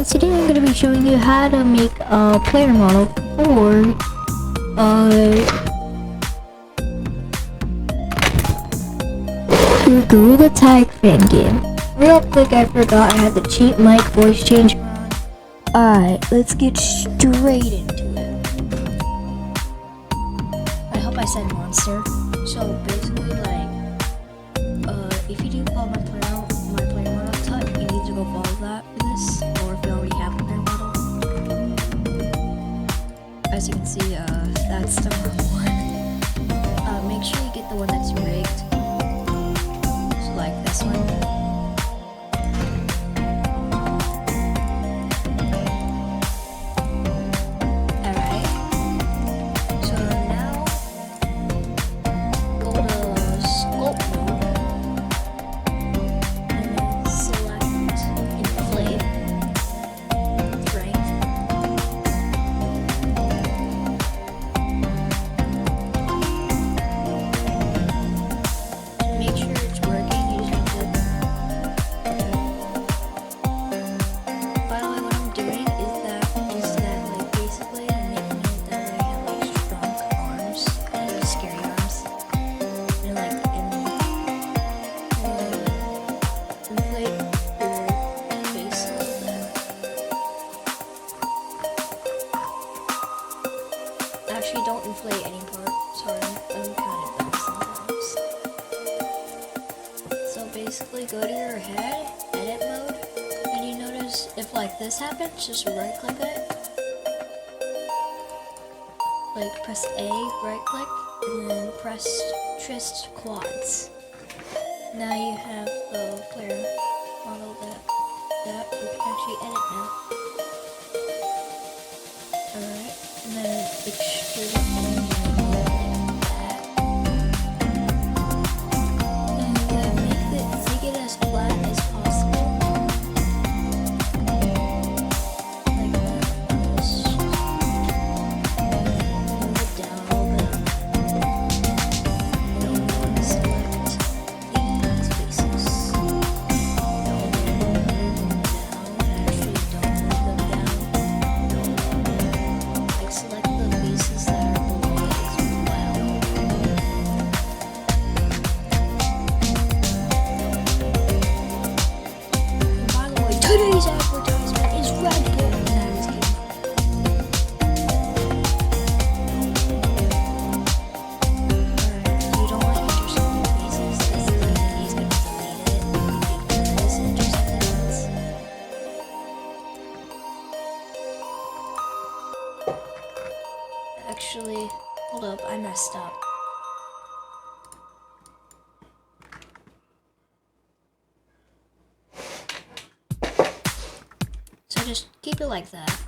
today I'm going to be showing you how to make a player model for your gtag fan game. Real quick, I forgot I had the cheap mic voice changer on. Alright, let's get straight into it. I hope I said monster. So basically, like, if you do follow my player model tut, you need to go follow that for this, or if you already have a player model. As you can see, that's the wrong one. Make sure you get the one that's rigged. So like this one. Actually, don't inflate any part. Sorry, I'm kind of dumb sometimes. So basically, go to your head, edit mode, and you notice if like this happens, just right click it. Like press A, right click, and then press twist quads. Now you have the player model that you can actually edit now. Alright, and then extrude it like that. And then make it as flat as possible. Like that. Just move it down a little bit. And then select these faces. And then move them down. Actually, don't move them down. Like select the faces that are below it as well. And by the way, today's advertisement is Red Bull. Nah, I'm just kidding. Alright, you don't want intercepting faces. This is like, he's gonna delete it because interceptants. Actually, hold up, I messed up. So just keep it like that.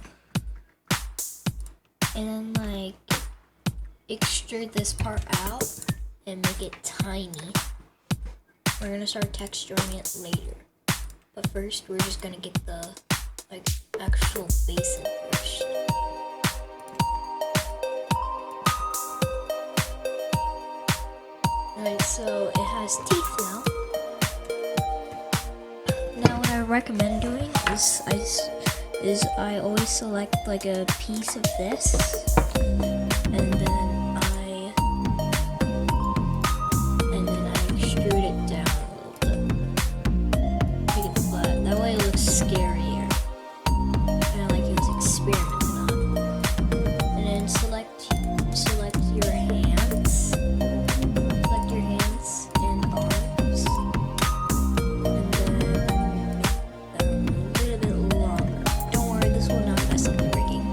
And then like extrude this part out and make it tiny. We're gonna start texturing it later. But first we're just gonna get the like actual base in first. Alright, so it has teeth now. Now what I recommend doing is I always select like a piece of this, and then I extrude it down a little bit. Make it flat. That way it looks scarier. Kinda like it was experimenting on. And then select your hands. Select your hands and arms. And then make them a little bit longer. Don't worry, this will not mess up the rigging.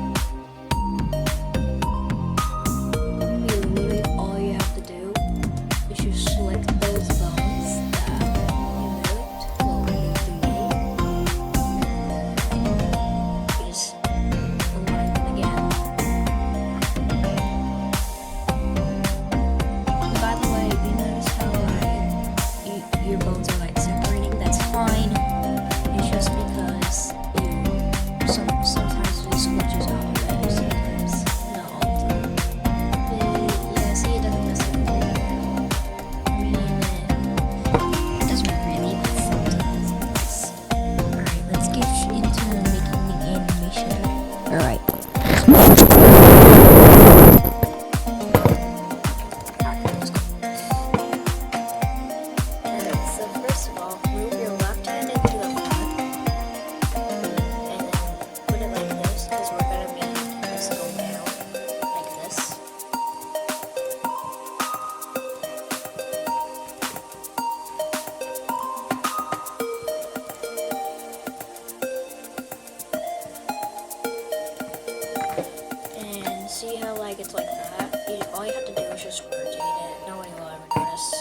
make it like that, all you have to do is just rotate it. Nobody will ever notice.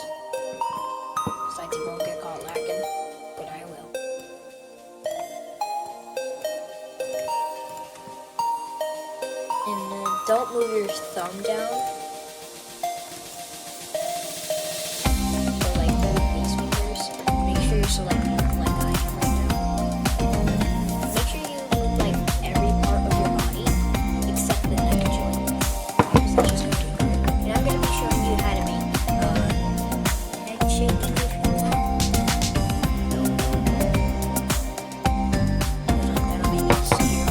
Besides, you won't get caught lagging, but I will. And don't move your thumb down. So like move these fingers. Make sure you're selecting like I am right now. Make sure you move like every part of your body except the neck joint. Because that's just what you do. And I'm gonna be showing you how to make head shaking if you want. That'll make it scary.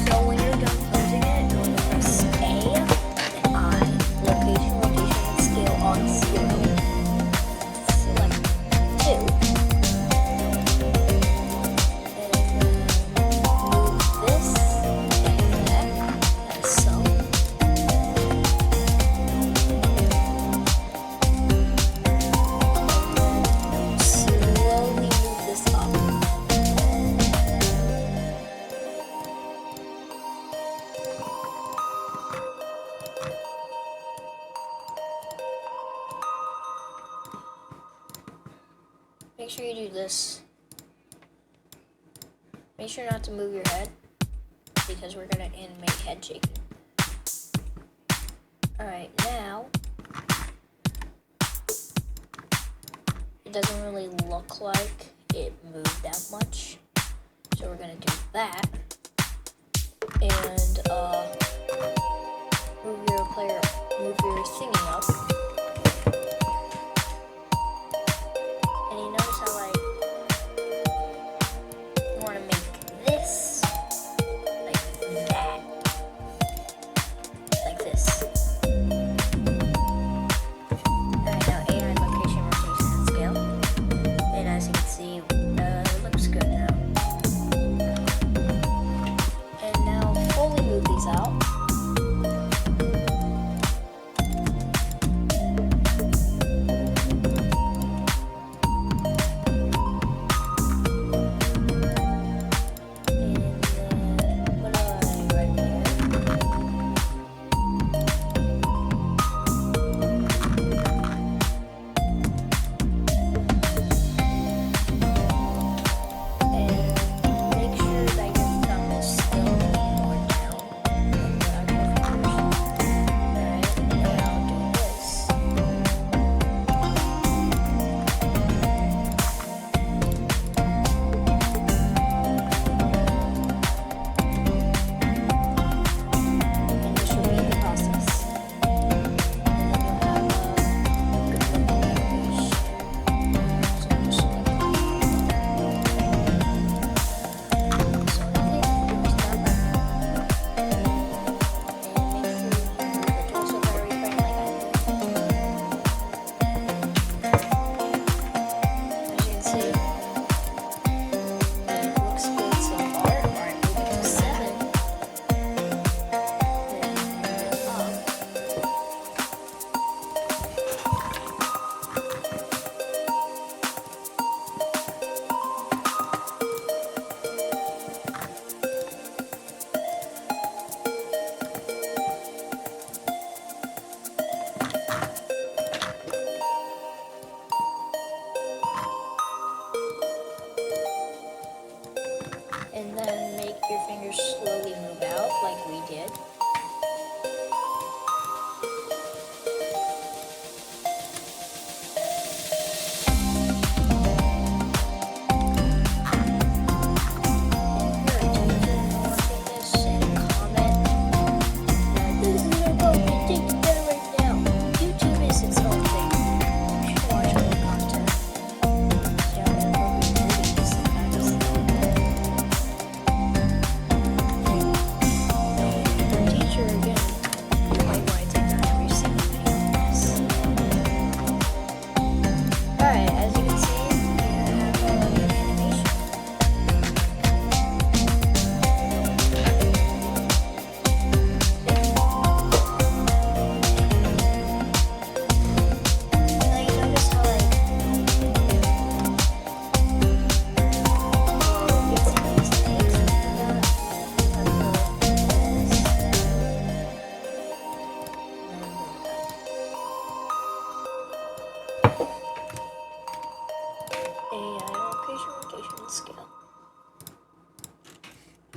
So when you're done closing it, you'll press A, then I, location, and scale on 0. Select 2. And move this and that, as so. Slowly move this up. Make sure you do this. Make sure not to move your head because we're gonna animate head shaking. Alright, now it doesn't really look like it moved that much. So we're gonna do that. And move your thingy up. And you notice how like you want to make this like that, like this. Alright, now AI location, rotation, and scale. And as you can see, it looks good now. And now fully move these out. And then make your fingers slowly move out like we did.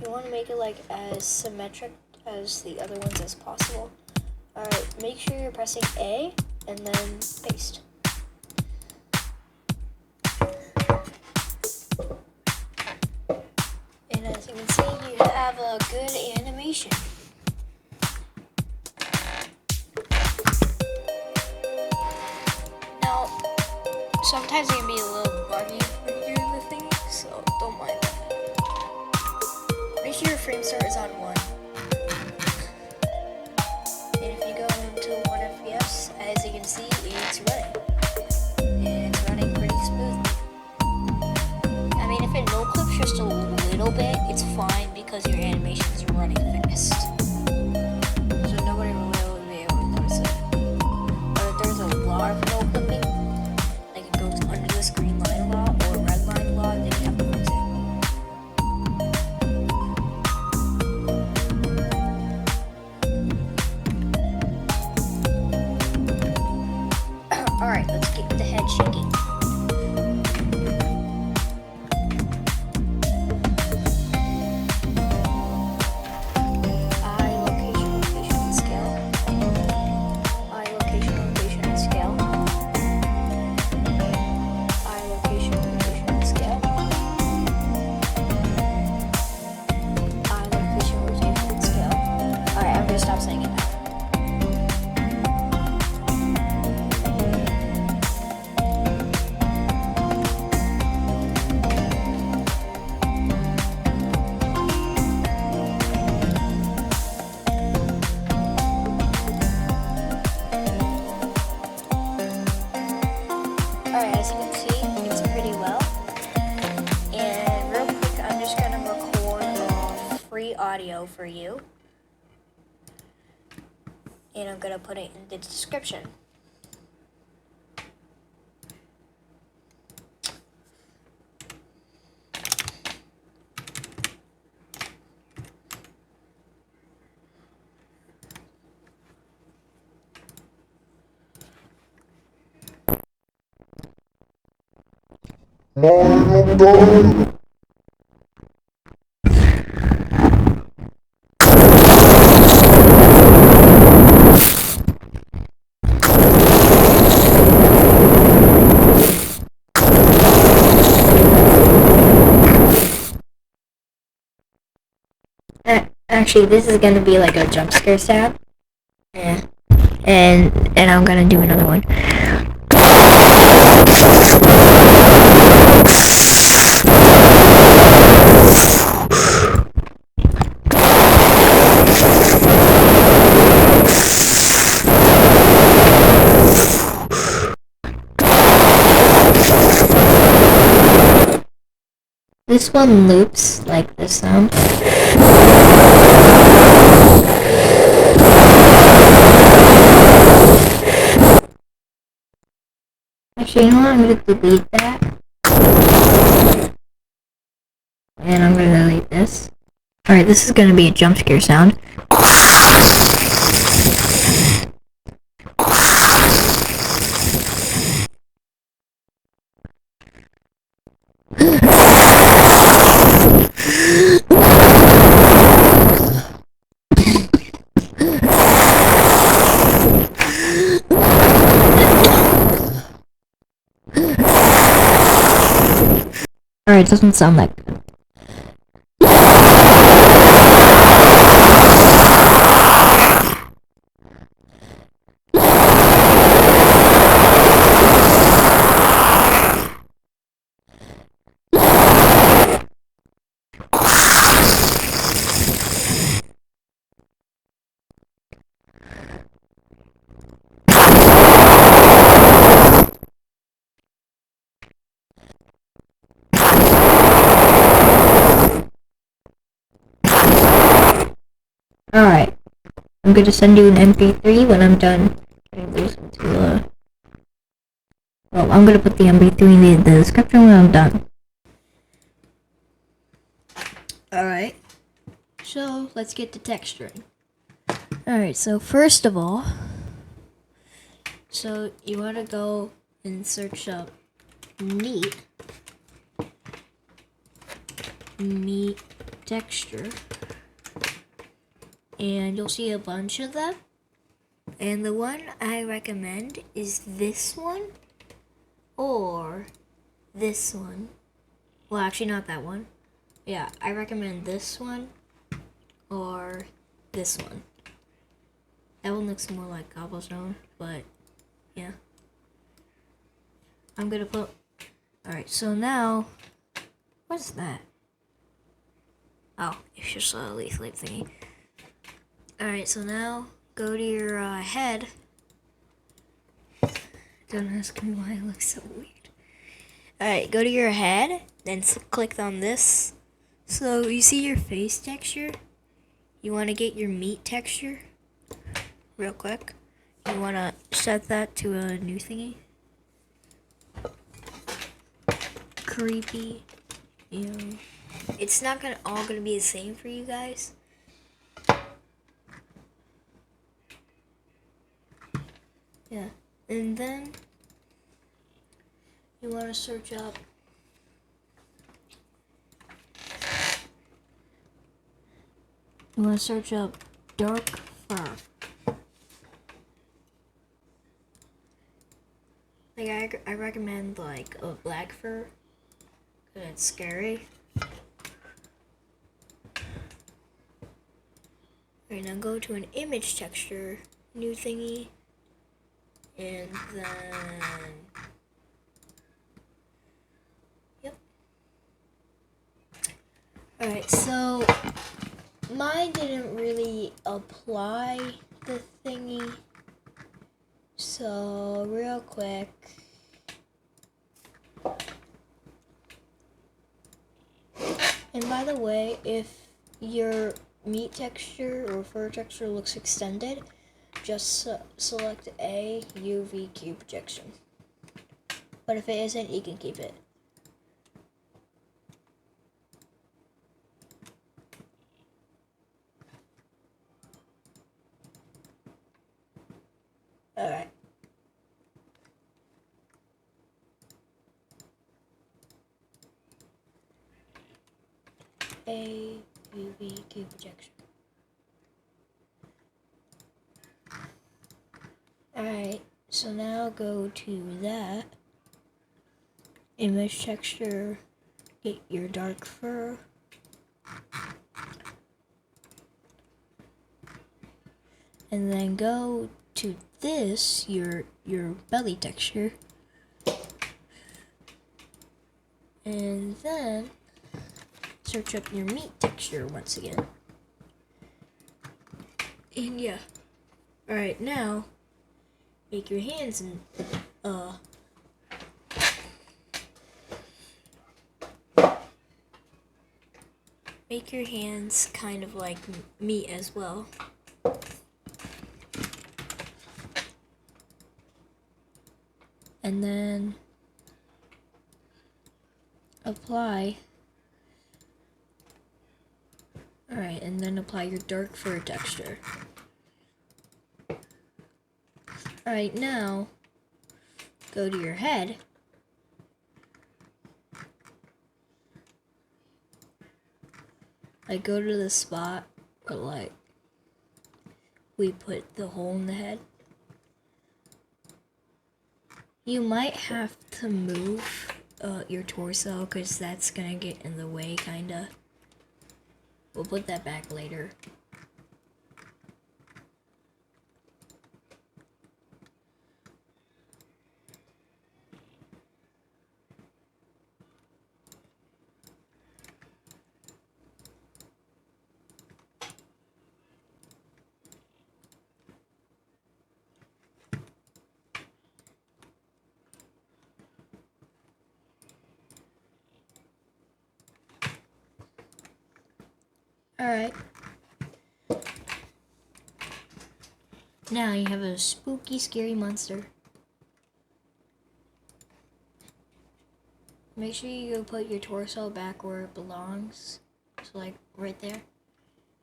You want to make it like as symmetric as the other ones as possible. Alright, make sure you're pressing A and then paste. And as you can see, you have a good animation. Now, sometimes it can be a little buggy when you're doing the thing, so don't mind that. Make sure your frame start is on 1. And if you go into 1 FPS, as you can see, it's running. And it's running pretty smoothly. I mean, if it no clips just a little bit, it's fine because your animation is running fast. So nobody will be able to notice it. But if there's a lot of no clipping, like it goes under this green line a lot or red line a lot, then you have to fix it. Alright, let's get the head shaking. Stop saying it now. Alright, as you can see, it's pretty well. And real quick, I'm just going to record free audio for you. And I'm going to put it in the description. Actually, this is gonna be like a jump scare sound. Yeah. And I'm gonna do another one. This one loops like this sound. Actually, you know what? I'm going to delete that. And I'm going to delete this. Alright, this is going to be a jump scare sound. Alright, it doesn't sound that good. Alright, I'm going to send you an MP3 when I'm done. Well, I'm going to put the MP3 in the description when I'm done. Alright, so let's get to texturing. Alright, so first of all, so you want to go and search up meat texture, and you'll see a bunch of them. And the one I recommend is this one or this one. Well, actually not that one. Yeah, I recommend this one or this one. That one looks more like cobblestone, but yeah. I'm gonna put... Alright, so now... What's that? Oh, it's just a leaf thingy. Alright, so now go to your head. Don't ask me why it looks so weird. Alright, go to your head, then click on this. So you see your face texture? You want to get your meat texture real quick. You want to set that to a new thingy. Creepy. You know, it's not all gonna be the same for you guys. Yeah, and then you want to search up dark fur. Like I recommend like a black fur, because it's scary. Alright, now go to an image texture, new thingy, and then, yep. Alright, so mine didn't really apply the thingy, so real quick, and by the way, if your meat texture or fur texture looks extended, just select A, UV cube projection. But if it isn't, you can keep it. Alright. A, UV cube projection. Alright, so now go to that image texture, get your dark fur, and then go to this, your belly texture, and then search up your meat texture once again. And yeah. Alright, now make your hands and make your hands kind of like meat as well. And then apply. Alright, and then apply your dark fur texture. Alright, now go to your head. Like go to the spot where like we put the hole in the head. You might have to move your torso because that's gonna get in the way kinda. We'll put that back later. Alright. Now you have a spooky, scary monster. Make sure you go put your torso back where it belongs. So like right there.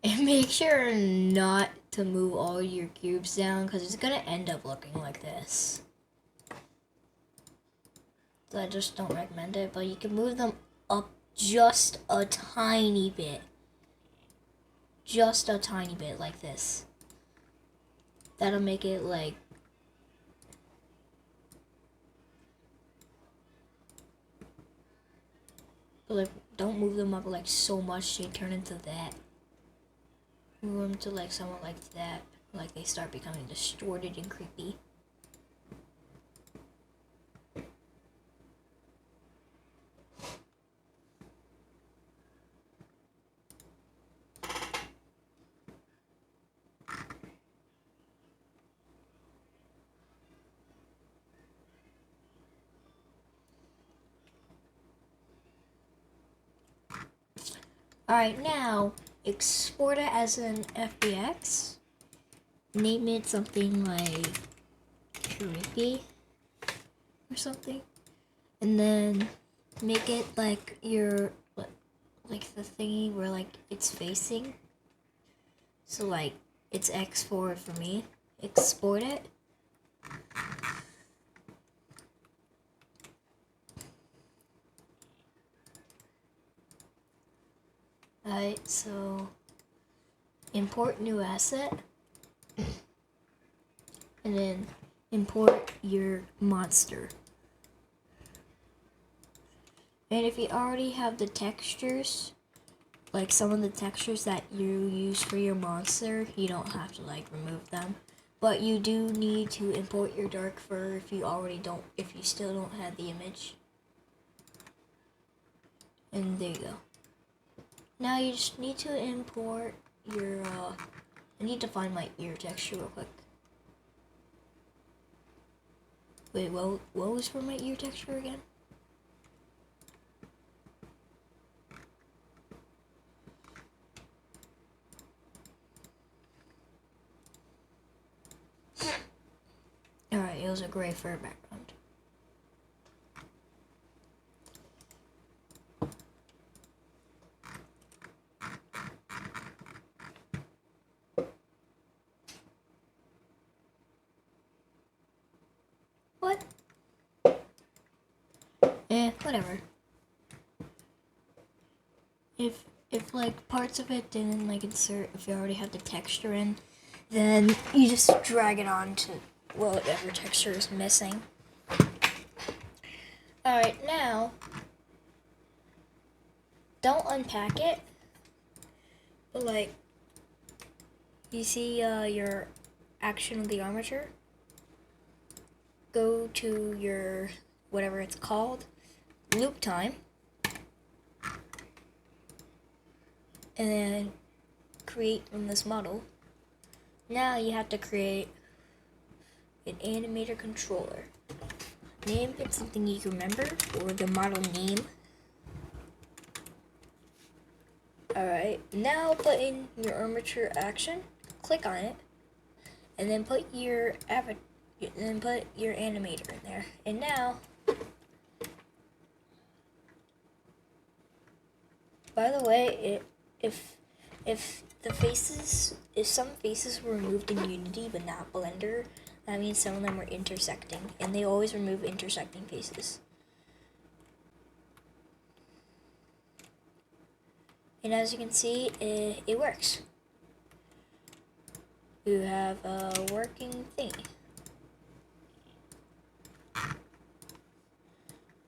And make sure not to move all your cubes down because it's gonna end up looking like this. So I just don't recommend it, but you can move them up just a tiny bit. just a tiny bit like this. That'll make it like don't move them up like so much they turn into that. Move them to like somewhere like that, like they start becoming distorted and creepy. Alright, now export it as an FBX. Name it something like creepy or something. And then make it like your like the thingy where like it's facing. So like it's X forward for me. Export it. Alright, so import new asset, and then import your monster. And if you already have the textures, like some of the textures that you use for your monster, you don't have to like remove them. But you do need to import your dark fur if you still don't have the image. And there you go. Now you just need to import your, I need to find my ear texture real quick. Wait, what was for my ear texture again? Alright, it was a gray fur background. What? Whatever. If like parts of it didn't like insert, if you already have the texture in, then you just drag it on to whatever texture is missing. Alright, now don't unpack it, but like you see your action of the armature, go to your whatever it's called, loop time, and then create from this model. Now you have to create an animator controller. Name it something you can remember, or the model name. Alright, now put in your armature action, click on it, and then put your animator in there. And now, by the way, if some faces were removed in Unity but not Blender, that means some of them were intersecting, and they always remove intersecting faces. And as you can see, it works. You have a working thingy.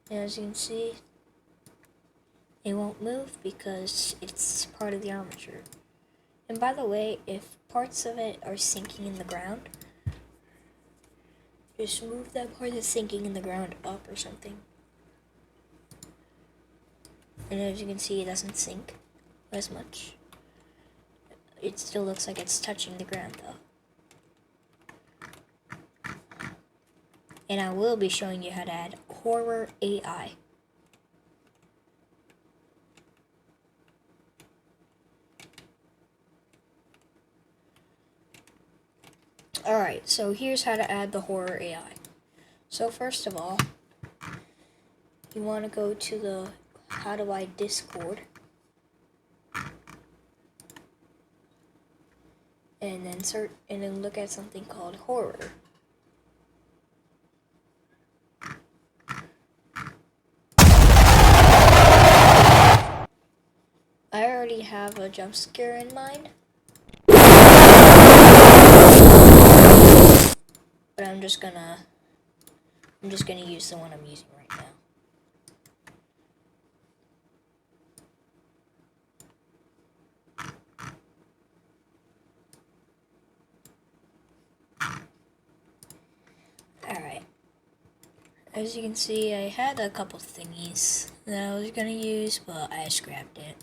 And as you can see, it won't move because it's part of the armature. And by the way, if parts of it are sinking in the ground, just move that part that's sinking in the ground up or something. And as you can see, it doesn't sink as much. It still looks like it's touching the ground though. And I will be showing you how to add horror AI. Alright, so here's how to add the horror AI. So first of all, you want to go to the How Do I Discord. And then look at something called horror. I already have a jump scare in mind, but I'm just gonna use the one I'm using right now. Alright. As you can see, I had a couple thingies that I was gonna use, but I scrapped it.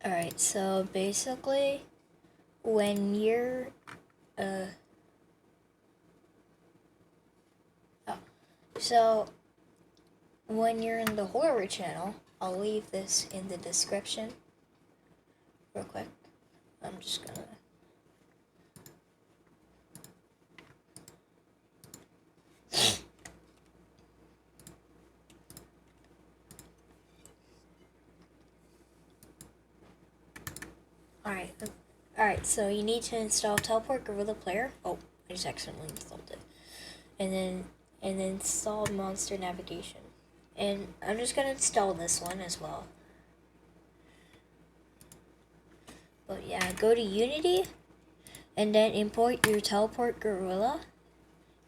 Alright, so basically, when you're, so when you're in the horror channel, I'll leave this in the description real quick. I'm just gonna... Alright, so you need to install Teleport Gorilla Player. Oh, I just accidentally installed it. And then install Monster Navigation. And I'm just gonna install this one as well. But yeah, go to Unity, and then import your Teleport Gorilla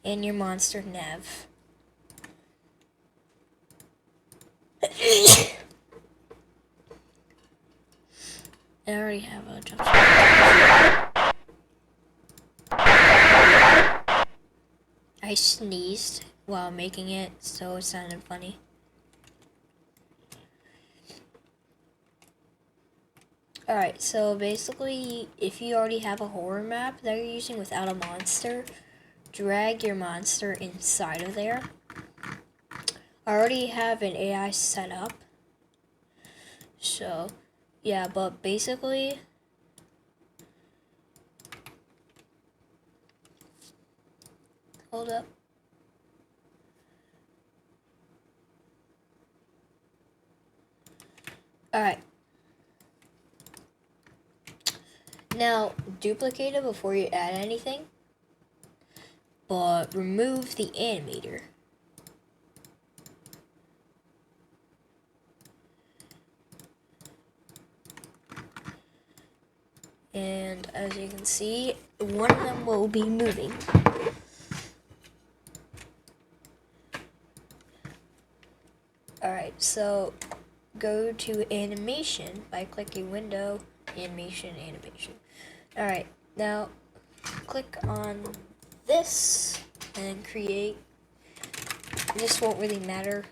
and your Monster Nav. I already have a jump scare. I sneezed while making it, so it sounded funny. Alright, so basically, if you already have a horror map that you're using without a monster, drag your monster inside of there. I already have an AI set up. So, yeah, but basically, hold up. Alright. Now, duplicate it before you add anything, but remove the animator. And as you can see, one of them will be moving. Alright, so go to animation by clicking window, animation. Alright, now click on this and create. This won't really matter.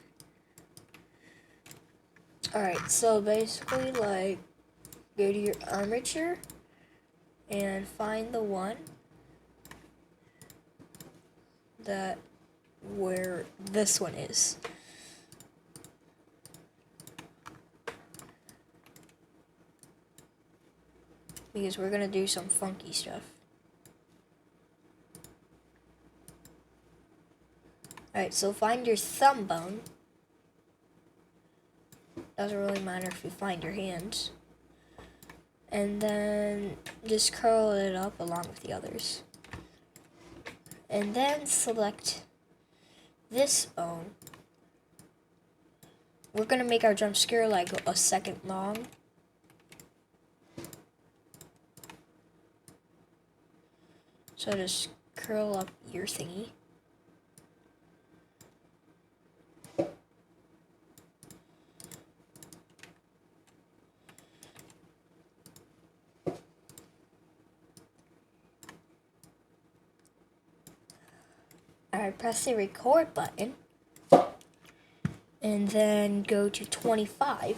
Alright, so basically, like, go to your armature and find the one that where this one is. Because we're gonna do some funky stuff. Alright, so find your thumb bone. Doesn't really matter if you find your hands. And then just curl it up along with the others. And then select this bone. We're gonna make our jump scare like a second long. So just curl up your thingy. Alright, press the record button. And then go to 25.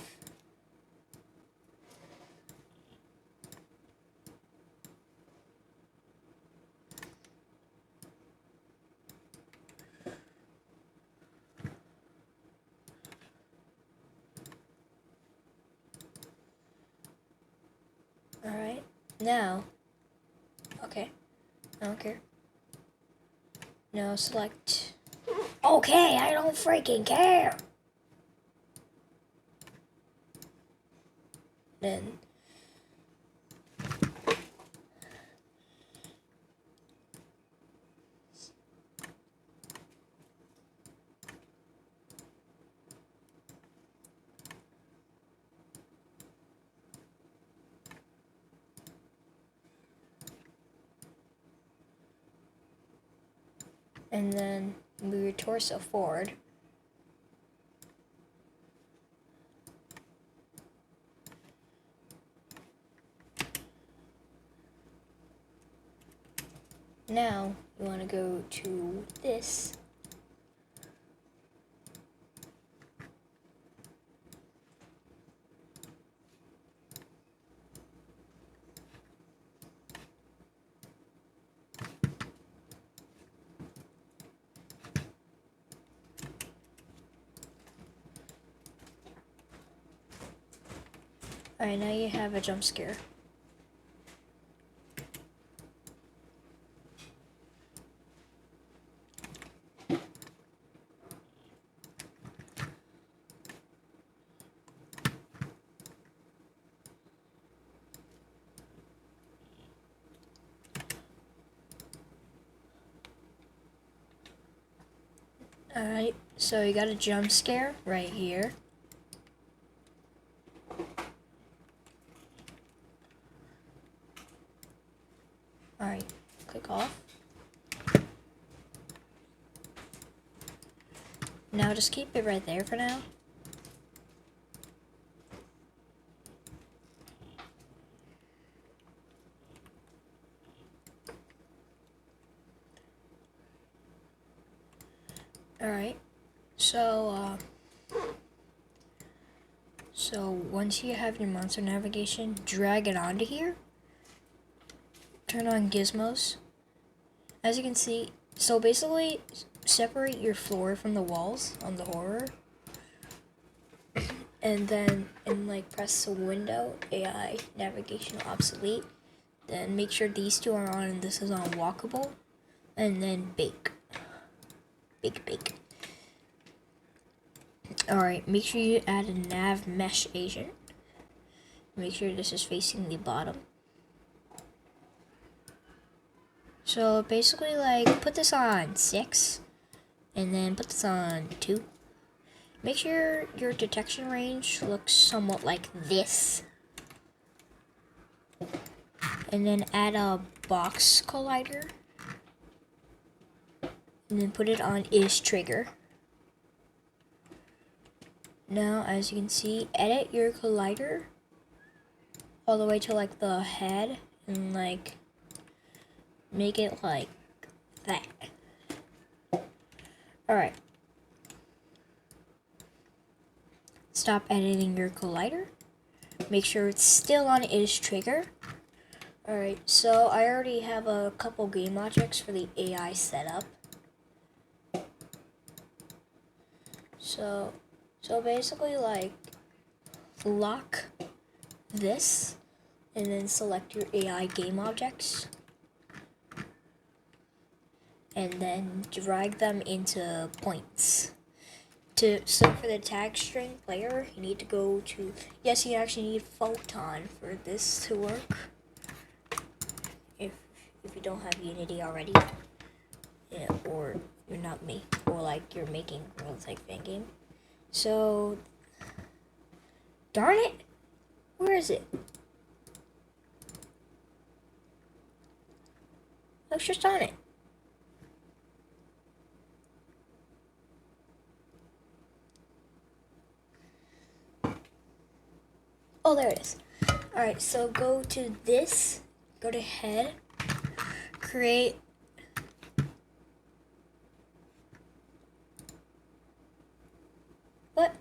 Alright, now, okay, I don't care. Now select, okay, I don't freaking care. Then, and then move your torso forward. Now you want to go to this. Alright, now you have a jump scare. Alright, so you got a jump scare right here. Alright, click off. Now just keep it right there for now. Alright, so once you have your monster navigation, drag it onto here. Turn on gizmos. As you can see, so basically separate your floor from the walls on the horror. And then press the window, AI, navigation obsolete. Then make sure these two are on and this is on walkable. And then bake. Bake. Alright, make sure you add a nav mesh agent. Make sure this is facing the bottom. So basically put this on 6 and then put this on 2. Make sure your detection range looks somewhat like this. And then add a box collider. And then put it on is trigger. Now, as you can see, edit your collider all the way to the head and make it like that. Alright. Stop editing your collider. Make sure it's still on is trigger. Alright, so I already have a couple game objects for the AI setup. So basically lock this and then select your AI game objects. And then drag them into points. So for the tag string player, you need to go to, yes, you actually need Photon for this to work. If you don't have Unity already, yeah, or you're not me, or you're making worlds like fangame. So, darn it, where is it? Let's just on it. Oh, there it is. Alright, so go to this, go to head, create what?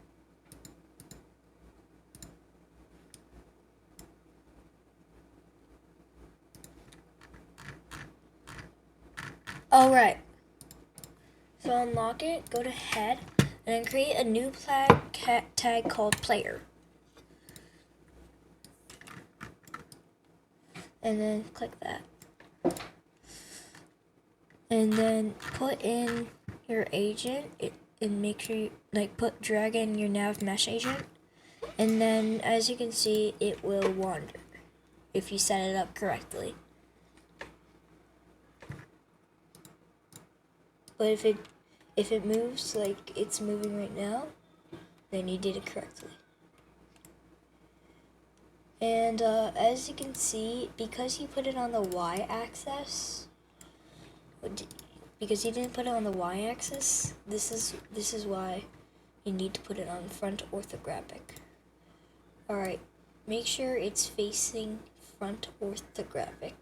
Oh, right. So unlock it, go to head, and then create a new tag called player. And then click that. And then put in your agent and make sure you drag in your nav mesh agent. And then as you can see, it will wander if you set it up correctly. But if it moves like it's moving right now, then you did it correctly. And as you can see, because you put it on the y-axis, because you didn't put it on the y-axis. This is why you need to put it on front orthographic. Alright, make sure it's facing front orthographic.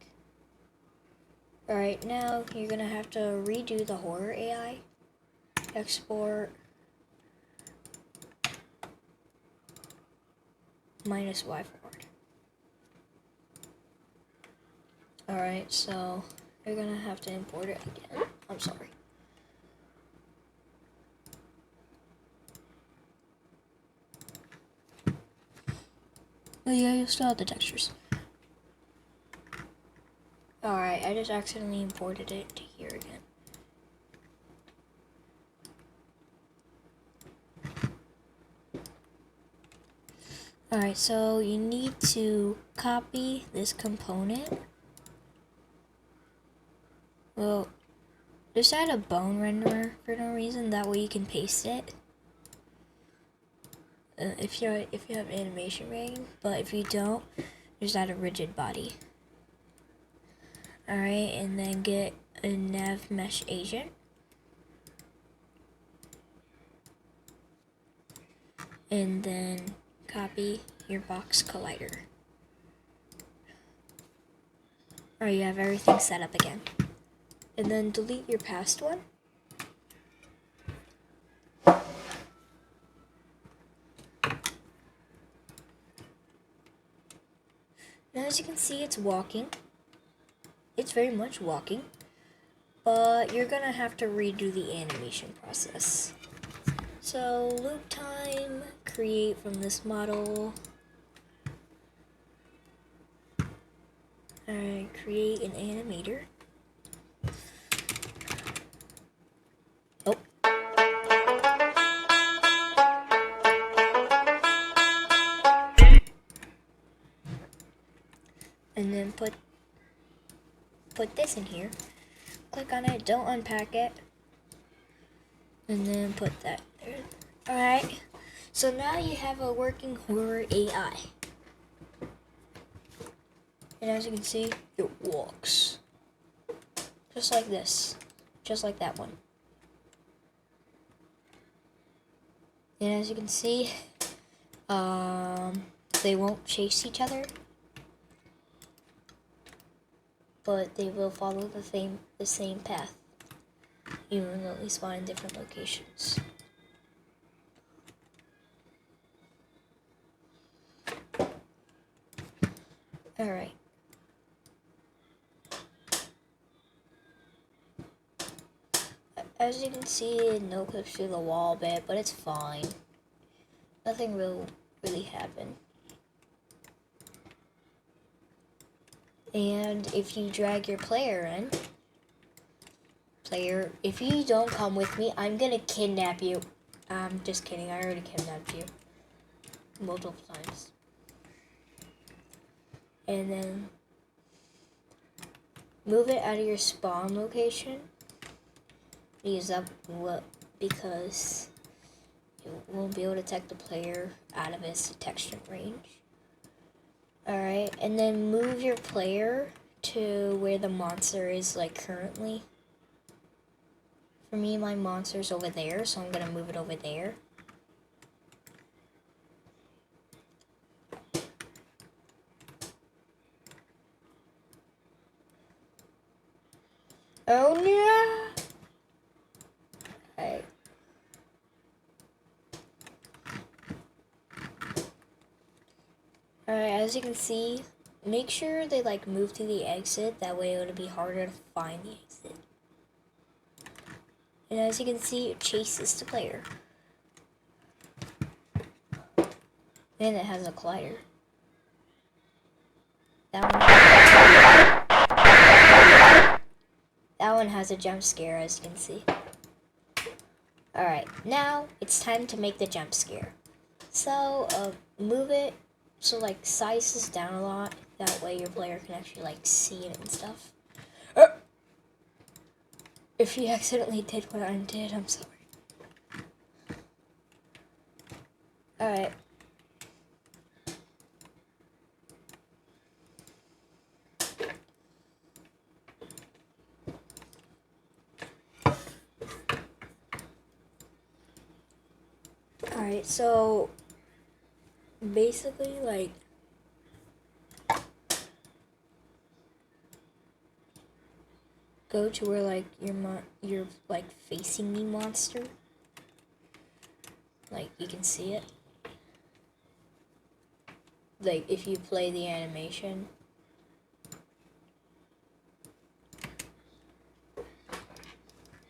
Alright, now you're gonna have to redo the horror AI. Export -y forward. Alright, so you're gonna have to import it again. I'm sorry. Oh yeah, you still have the textures. Alright, I just accidentally imported it to here again. Alright, so you need to copy this component. Well, just add a bone renderer for no reason, that way you can paste it. If you have animation ring, but if you don't, just add a rigid body. Alright, and then get a nav mesh agent. And then copy your box collider. Alright, you have everything set up again. And then delete your past one. Now as you can see, it's walking. It's very much walking. But you're gonna have to redo the animation process. So loop time, create from this model. Alright, create an animator. Oh. And then put this in here. Click on it, don't unpack it. And then put that there. Alright, so now you have a working horror AI. And as you can see, it walks. Just like this. Just like that one. And as you can see, they won't chase each other. But they will follow the same path. Even though they spawn in different locations. Alright. As you can see, no clips through the wall a bit, but it's fine. Nothing will really happen. And if you drag your player in, if you don't come with me, I'm gonna kidnap you. I'm just kidding, I already kidnapped you multiple times. And then move it out of your spawn location. Because it won't be able to detect the player out of its detection range. Alright, and then move your player to where the monster is like currently. For me, my monster's over there, so I'm gonna move it over there. Oh no! Alright. Alright, as you can see, make sure they like move to the exit, that way it'll be harder to find the exit. And as you can see, it chases the player. And it has a collider. That one has a jump scare, as you can see. Alright, now it's time to make the jump scare. So, move it so like size this down a lot. That way your player can actually like see it and stuff. If you accidentally did what I did, I'm sorry. Alright. Alright, so basically, like, go to where, like, you're like facing the monster. Like, you can see it. Like, if you play the animation.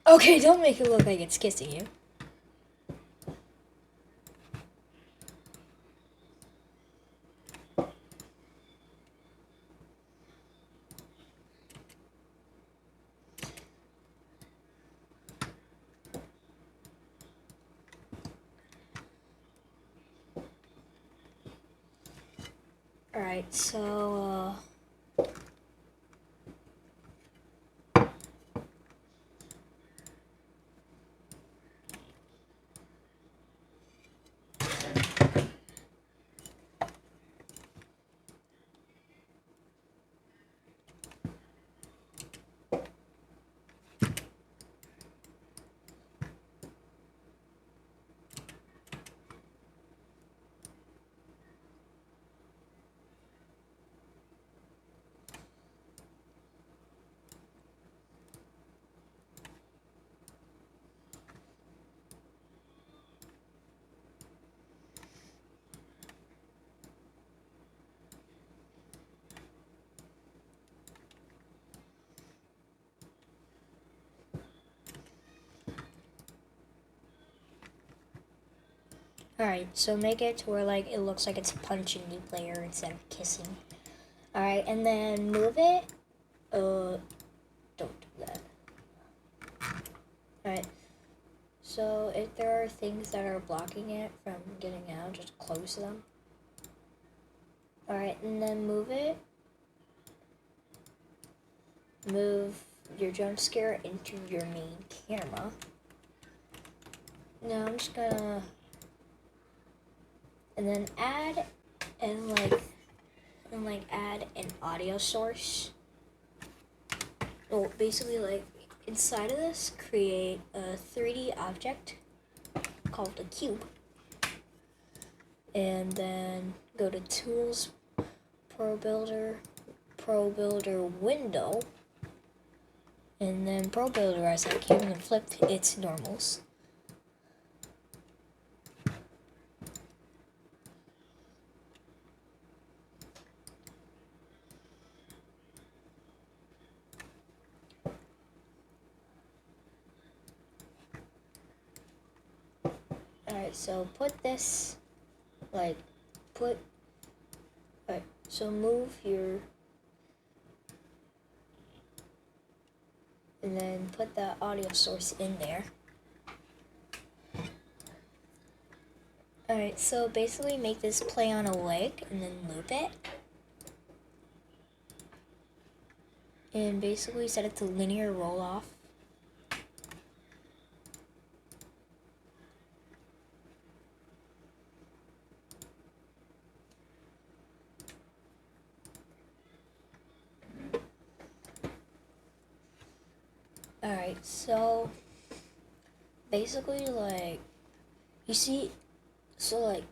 Okay, don't make it look like it's kissing you. Alright, so, alright, so make it to where, like, it looks like it's punching the player instead of kissing. Alright, and then move it. Don't do that. Alright, so if there are things that are blocking it from getting out, just close them. Alright, and then move it. Move your jump scare into your main camera. Now I'm just gonna, and then add add an audio source. Well, basically, like, inside of this, create a 3D object called a cube, and then go to Tools, Pro Builder Window, and then Pro Builder as that cube, and then flip its normals. Alright, so put this, like, alright, so move your, and then put the audio source in there. Alright, so basically make this play on a leg, and then loop it. And basically set it to linear roll off. Alright, so basically, like, you see, so, like,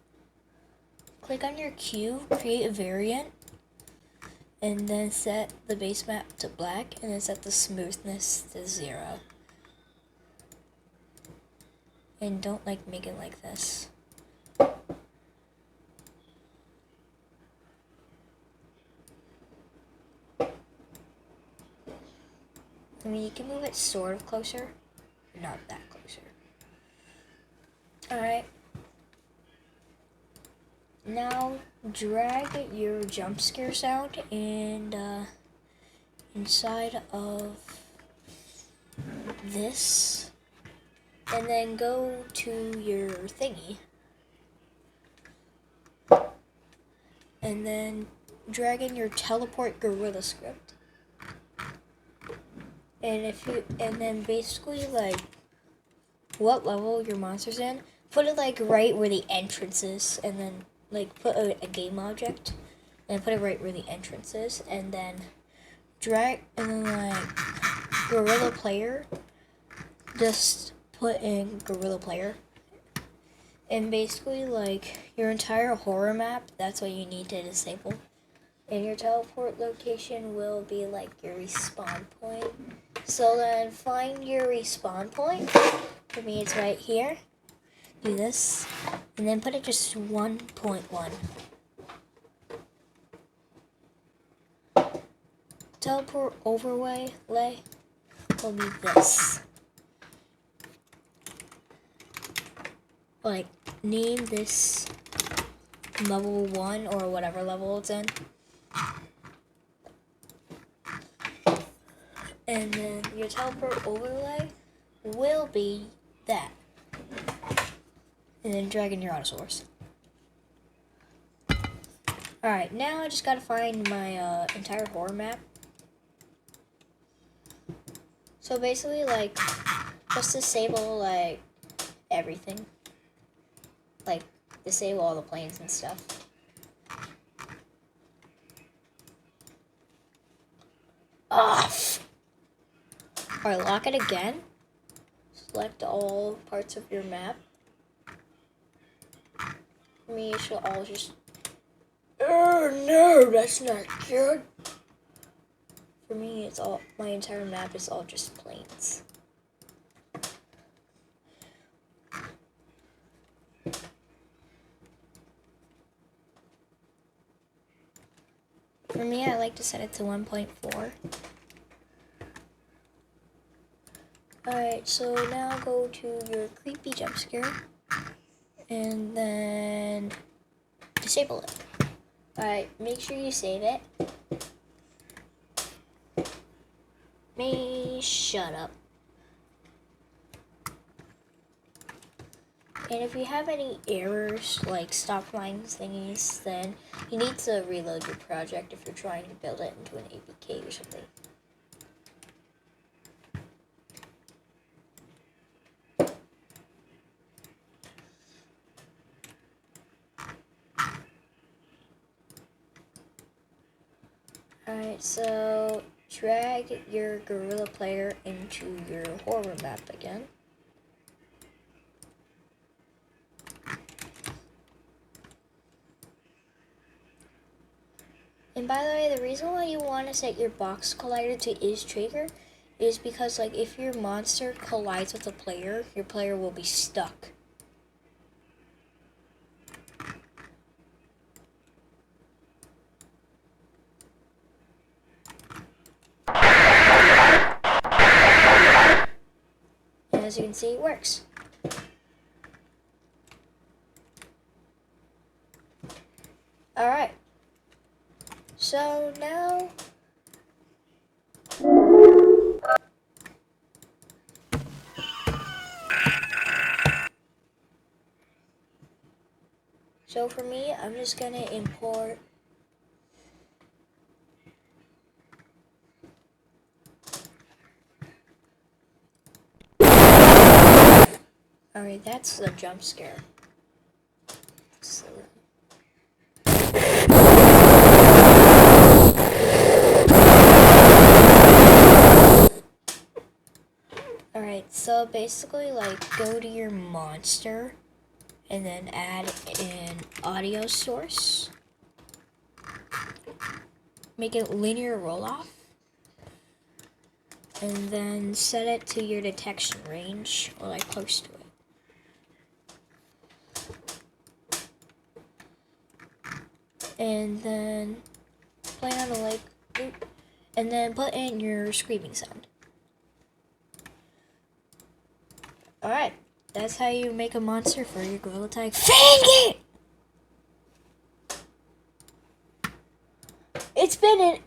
click on your cube, create a variant, and then set the base map to black, and then set the smoothness to 0. And don't, like, make it like this. I mean, you can move it sort of closer, not that closer. Alright. Now, drag your jump scare sound and inside of this, and then go to your thingy, and then drag in your teleport gorilla script. And then basically, like, what level your monster's in, put it, like, right where the entrance is, and then, like, put a game object, and put it right where the entrance is, and then drag, and then, like, gorilla player, just put in gorilla player, And basically, like, your entire horror map, that's what you need to disable. And your teleport location will be, like, your respawn point. So then, find your respawn point. For me, it's right here. Do this. And then put it just 1.1. Teleport overlay will be this. Like, name this level 1 or whatever level it's in. And then your teleport overlay will be that. And then drag in your auto source. Alright, now I just gotta find my entire horror map. So basically, like, just disable, like, everything. Like, disable all the planes and stuff. Off! Alright, lock it again. Select all parts of your map. For me, it should all just... Oh no, that's not good. For me, it's all... My entire map is all just planes. For me, I like to set it to 1.4. Alright, so now go to your creepy jump scare. And then disable it. Alright, make sure you save it. Shut up. And if you have any errors, like stop lines thingies, then you need to reload your project if you're trying to build it into an APK or something. Alright, so drag your gorilla player into your horror map again. And by the way, the reason why you want to set your box collider to is trigger is because, like, if your monster collides with a player, your player will be stuck. And as you can see, it works. Alright. So now... So for me, I'm just gonna import Alright, that's the jump scare. So... Alright, so basically, like, go to your monster and then add an audio source. Make it linear roll-off. And then set it to your detection range, or like close to it. And then play on the like loop, and then put in your screaming sound. Alright, that's how you make a monster for your gorilla tag. Fangame! It's been an